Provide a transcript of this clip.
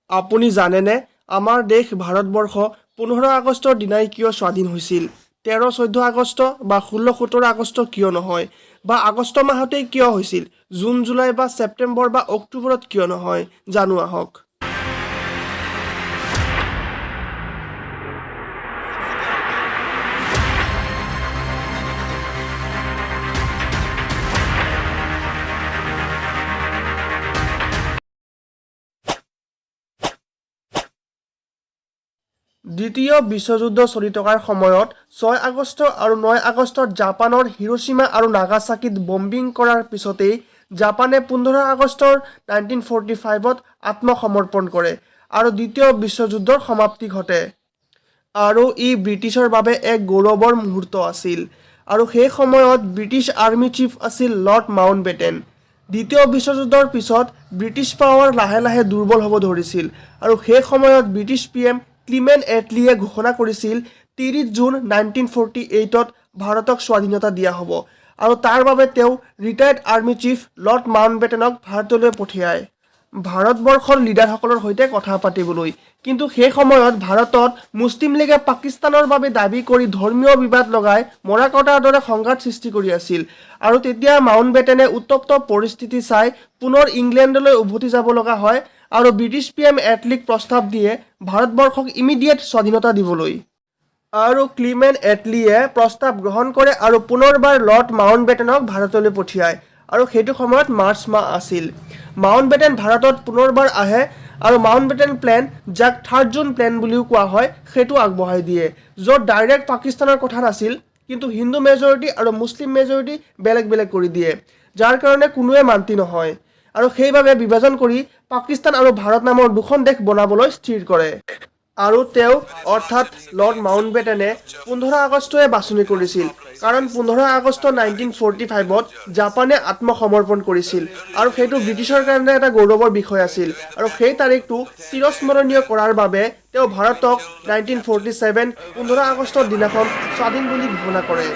আপুনি জানেনে আমাৰ দেশ ভাৰতবৰ্ষ 15 আগষ্টৰ দিনাই কিয় স্বাধীন হৈছিল? 13-14 আগষ্ট বা 16-17 আগষ্ট কিয় নহয়? বা আগষ্ট মাহতেই কিয় হৈছিল? জুন, জুলাই বা ছেপ্টেম্বৰ বা অক্টোবৰত কিয় নহয়? জানো আহক। দ্বিতীয় বিশ্বযুদ্ধ চলি থকাৰ সময়ত 6 আগষ্ট আৰু 9 আগষ্টত জাপানৰ হিৰোশ্বিমা আৰু নাগাচাকিত বম্বিং কৰাৰ পিছতেই জাপানে 15 আগষ্টৰ 1945ত আত্মসমৰ্পণ কৰে আৰু দ্বিতীয় বিশ্বযুদ্ধৰ সমাপ্তি ঘটে। আৰু ই ব্ৰিটিছৰ বাবে এক গৌৰৱৰ মুহূৰ্ত আছিল। আৰু সেই সময়ত ব্ৰিটিছ আৰ্মি চিফ আছিল লৰ্ড মাউণ্টবেটেন। দ্বিতীয় বিশ্বযুদ্ধৰ পিছত ব্ৰিটিছ পাৱাৰ লাহে লাহে দুৰ্বল হ'ব ধৰিছিল আৰু সেই সময়ত ব্ৰিটিছ PM ক্লিমেণ্ট এটলিয়ে ঘোষণা কৰিছিল 30 জুন 1948ত ভাৰতক স্বাধীনতা দিয়া হ'ব আৰু তাৰ বাবে তেওঁ ৰিটায়াৰ্ড আৰ্মি চিফ লৰ্ড মাউণ্টবেটেনক ভাৰতলৈ পঠিয়ায় ভাৰতবৰ্ষৰ লিডাৰসকলৰ সৈতে কথা পাতিবলৈ। কিন্তু সেই সময়ত ভাৰতত মুছলিম লীগে পাকিস্তানৰ বাবে দাবী কৰি ধৰ্মীয় বিবাদ লগাই মৰা কটাৰ দৰে সংঘাত সৃষ্টি কৰি আছিল আৰু তেতিয়া মাউণ্টবেটেনে উত্তপ্ত পৰিস্থিতি চাই পুনৰ ইংলেণ্ডলৈ উভতি যাব লগা হয় আৰু ব্ৰিটিছ PM এটলিক প্ৰস্তাৱ দিয়ে ভাৰতবৰ্ষক ইমিডিয়েট স্বাধীনতা দিবলৈ। আৰু ক্লিমেণ্ট এটলিয়ে প্ৰস্তাৱ গ্ৰহণ কৰে আৰু পুনৰবাৰ লৰ্ড মাউণ্টবেটেনক ভাৰতলৈ পঠিয়ায় আৰু সেইটো সময়ত মাৰ্চ মাহ আছিল। মাউণ্টবেটেন ভাৰতত পুনৰবাৰ আহে আৰু মাউণ্টবেটেন প্লেন, যাক 3rd জুন প্লেন বুলিও কোৱা হয়, সেইটো আগবঢ়াই দিয়ে, য'ত ডাইৰেক্ট পাকিস্তানৰ কথা নাছিল, কিন্তু হিন্দু মেজৰিটি আৰু মুছলিম মেজৰিটি বেলেগ বেলেগ কৰি দিয়ে, যাৰ কাৰণে কোনোৱে মান্তি নহয় আৰু সেইবাবে বিভাজন কৰি পাকিস্তান আৰু ভাৰত নামৰ দুখন দেশ বনাবলৈ স্থিৰ কৰে। আৰু তেওঁ অৰ্থাৎ লৰ্ড মাউণ্টবেটেনে 15 আগষ্টয়ে বাছনি কৰিছিল কাৰণ 15 আগষ্ট 1945ত জাপানে আত্মসমৰ্পণ কৰিছিল আৰু সেইটো ব্ৰিটিছৰ কাৰণে এটা গৌৰৱৰ বিষয় আছিল আৰু সেই তাৰিখটো চিৰস্মৰণীয় কৰাৰ বাবে তেওঁ ভাৰতক 1947 15 আগষ্টৰ দিনাখন স্বাধীন বুলি ঘোষণা কৰে।